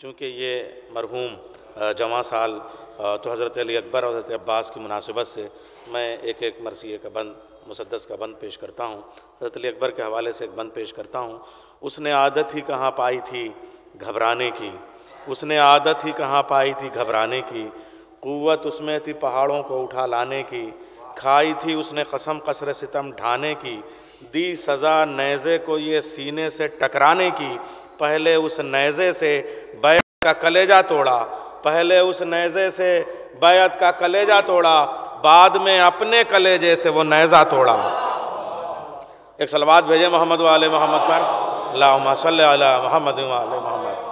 چونکہ یہ مرحوم جواں سال تو حضرت علی اکبر اور حضرت عباس کی مناسبت سے میں ایک ایک مرثیے کا بند مسدس کا بند پیش کرتا ہوں۔ حضرت علی اکبر کے حوالے سے ایک بند پیش کرتا ہوں۔ اس نے عادت ہی کہاں پائی تھی گھبرانے کی، اس نے عادت ہی کہاں پائی تھی گھبرانے کی، قوت اس میں تھی پہاڑوں کو اٹھا لانے کی، کھائی تھی اس نے قسم قصر ستم ڈھانے کی، دی سزا نیزے کو یہ سینے سے ٹکرانے کی، پہلے اس نیزے سے بیعت کا کلیجہ توڑا، پہلے اس نیزے سے بیعت کا کلیجہ توڑا، بعد میں اپنے کلیجے سے وہ نیزہ توڑا۔ ایک صلوات بھیجیں محمد و آل محمد پر، اللہم صلی علی محمد و آل محمد۔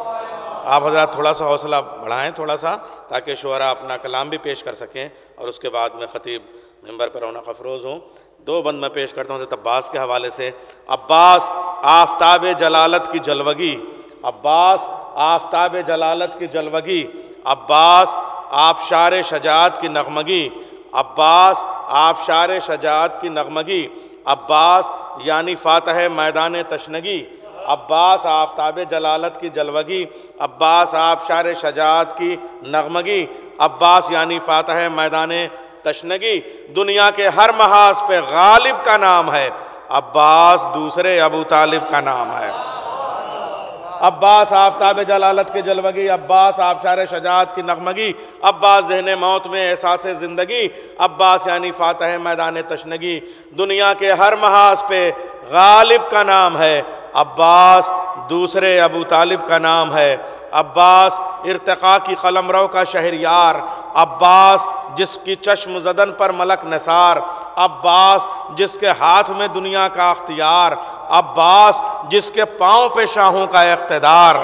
آپ حضرات تھوڑا سا حوصلہ بڑھائیں تھوڑا سا، تاکہ شعراء اپنا کلام بھی پیش کر سکیں اور اس کے بعد میں خطیب ممبر پر رونق افروز ہوں۔ دو بند میں پیش کرتا ہوں حضرت عباس کے حوالے سے۔ عباس آفتاب جلالت کی جلوگی، عباس آفتاب جلالت کی جلوگی، عباس آبشار شجاعت کی نغمگی، عباس آبشار شجاعت کی نغمگی، عباس یعنی فاتح میدان تشنگی، عباس آفتاب جلالت کی جلوگی، عباس آبشار شجاعت کی نغمگی، عباس یعنی فاتح میدان تشنگی، دنیا کے ہر محاذ پہ غالب کا نام ہے، عباس دوسرے ابو طالب کا نام ہے۔ عباس آفتاب جلالت کی جلوگی، عباس آبشار شجاعت کی نغمگی، عباس ذہن موت میں احساس زندگی، عباس یعنی فاتح میدان تشنگی، دنیا کے ہر محاذ پہ غالب کا نام ہے، عباس دوسرے ابو طالب کا نام ہے، عباس ارتقاء کی قلمرو کا شہریار، عباس جس کی چشم زدن پر ملک نثار، عباس جس کے ہاتھ میں دنیا کا اختیار، عباس جس کے پاؤں پہ شاہوں کا اقتدار،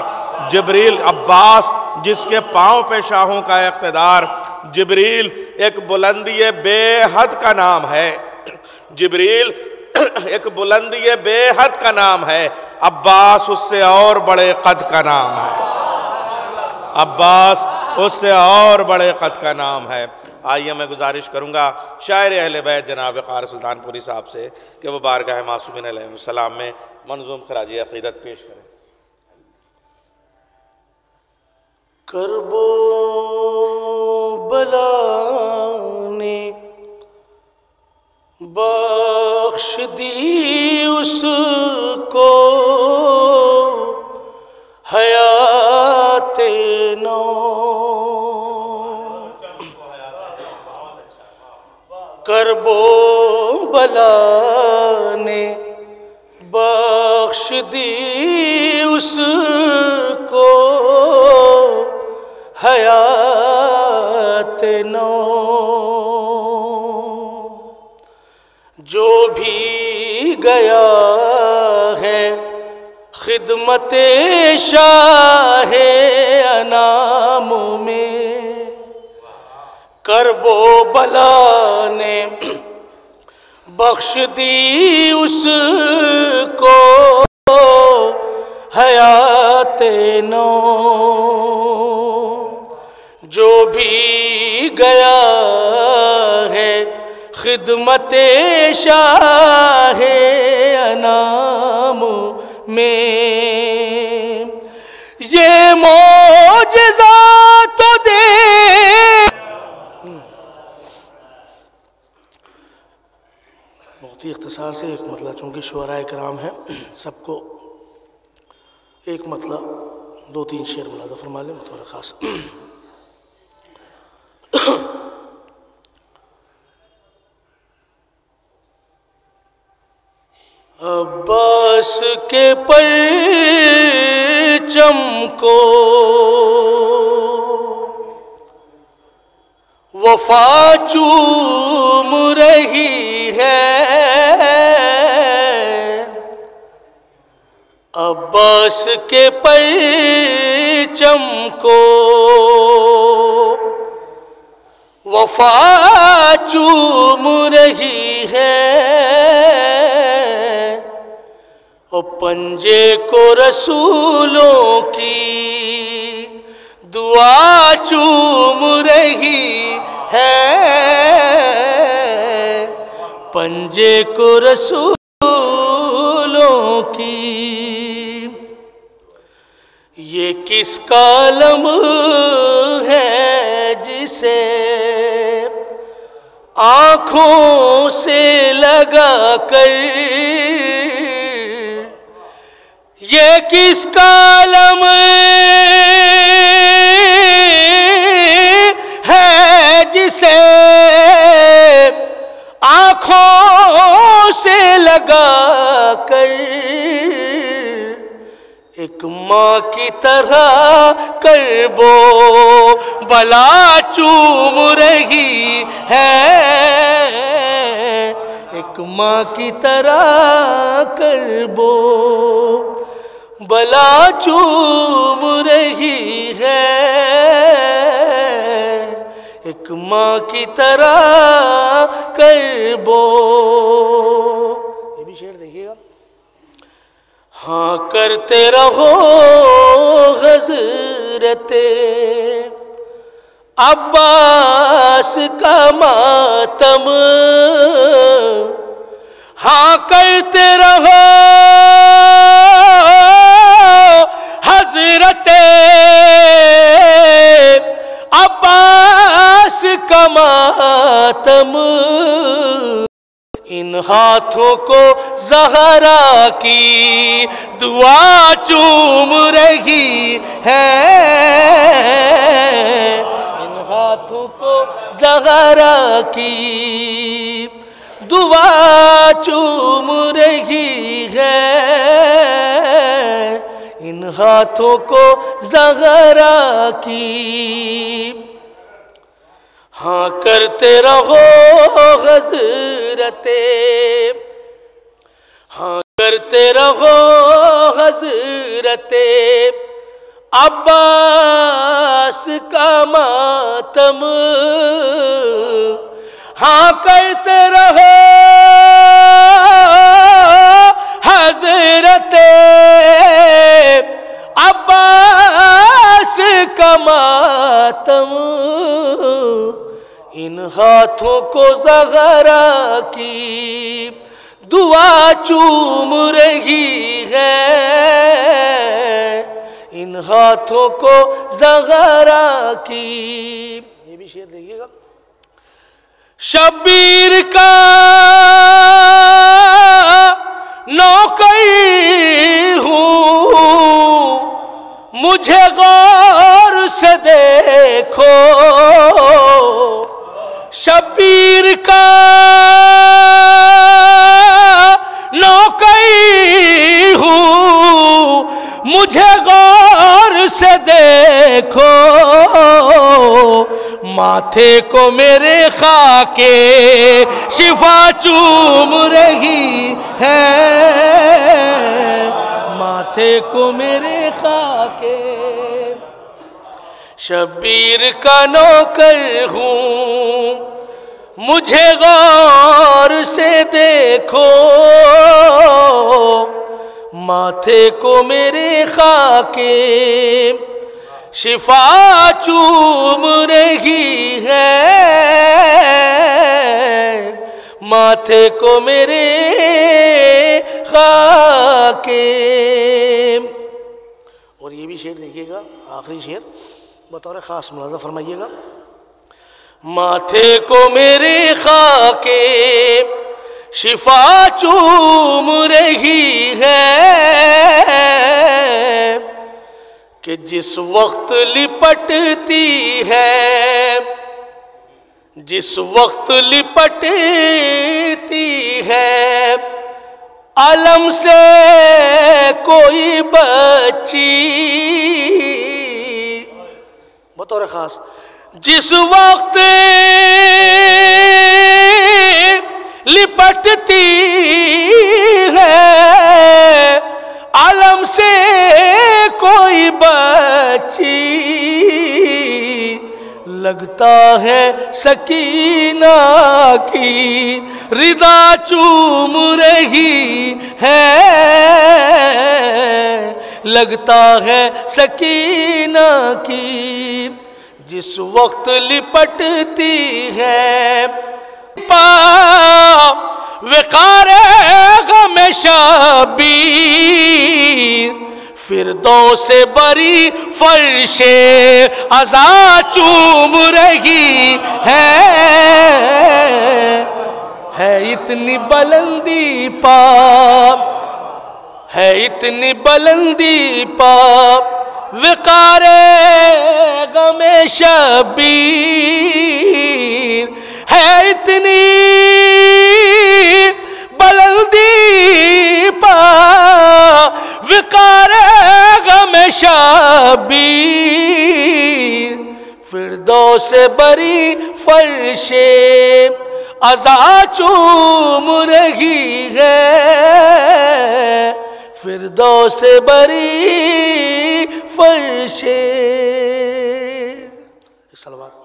جبریل عباس جس کے پاؤں پہ شاہوں کا اقتدار، جبریل ایک بلندی بے حد کا نام ہے، جبریل ایک بلندی بے حد کا نام ہے، عباس اس سے اور بڑے قد کا نام ہے، عباس اس سے اور بڑے قد کا نام ہے۔ آئیے میں گزارش کروں گا شاعر اہل بیت جناب وقار سلطان پوری صاحب سے کہ وہ بارگاہ معصومین علیہ السلام میں منظوم خراج عقیدت پیش کریں۔ کرب و بلا نے بخش دی اس کو حیات نو، کرب و بلا نے بخش دی اس کو حیات نو، جو بھی گیا ہے خدمت شاہ انام میں، کرب و بلا نے بخش دی اس کو حیات نو، جو بھی گیا ہے خدمت شاہ انام میں، یہ معجزہ تو دے بہت ہی اختصار سے ایک مطلع، چونکہ شعراء کرام ہیں سب کو ایک مطلع دو تین شعر ملاحظہ فرما لیں بطور خاص۔ عباس کے پرچم کو وفا چوم رہی ہے، عباس کے پرچم کو وفا چوم رہی ہے، اور پنجے کو رسولوں کی دعا چوم رہی ہے، پنجے کو رسولوں کی یہ کس کا علم ہے جسے آنکھوں سے لگا کر، یہ کس کا علم ہے جسے آنکھوں سے لگا کر ایک ماں کی طرح کربو بلا چوم رہی ہے، ایک ماں کی طرح کربو بلا چوم رہی ہے، ایک ماں کی طرح کربو۔ یہ بھی شعر دیکھیے گا۔ ہاں کرتے رہو حضرت عباس کا ماتم، ہاں کرتے رہو حضرت عباس کا ماتم، ان ہاتھوں کو زہرا کی دعا چوم رہی ہے، ان ہاتھوں کو زہرا کی دعا چوم رہی ہے، ان ہاتھوں کو زہرا کی۔ ہاں کرتے رہو حضرت، ہاں کرتے رہو حضرت عباس کا ماتم، ہاں کرتے رہو حضرت عباس کا ماتم، ان ہاتھوں کو زہرا کی دعا چوم رہی ہے، ان ہاتھوں کو زہرا کی۔ یہ بھی شعر دیکھیے گا۔ شبیر کا نوکر ہوں مجھے غور سے دیکھو، شبیر کا نوکر ہوں مجھے غور سے دیکھو، ماتھے کو میرے خاک شفا چوم رہی ہے، ماتھے کو میرے خاک شبیر کا نوکر ہوں مجھے غور سے دیکھو، ماتھے کو میرے خاک شفا چوم رہی ہے، ماتھے کو میرے خاک۔ اور یہ بھی شعر دیکھیے گا، آخری شعر بطور خاص ملاحظہ فرمائیے گا۔ ماتھے کو میرے خاک شفا چوم رہی ہے، کہ جس وقت لپٹتی ہے، جس وقت لپٹتی ہے علم سے کوئی بچی، بطور خاص جس وقت لپٹتی ہے علم سے کوئی بچی، لگتا ہے سکینہ کی رضا چوم رہی ہے، لگتا ہے سکینہ کی جس وقت لپٹتی ہے، وقار غم شبیر فردوس بری فرش عزا چوم رہی ہے اتنی بلندی پا ہے اتنی بلندی پا وقار غم شبیر ہے اتنی بلندی پا وقار غم شبیر فردوس بری فرش عزا چوم رہی ہے فردوس بری فرش صلوات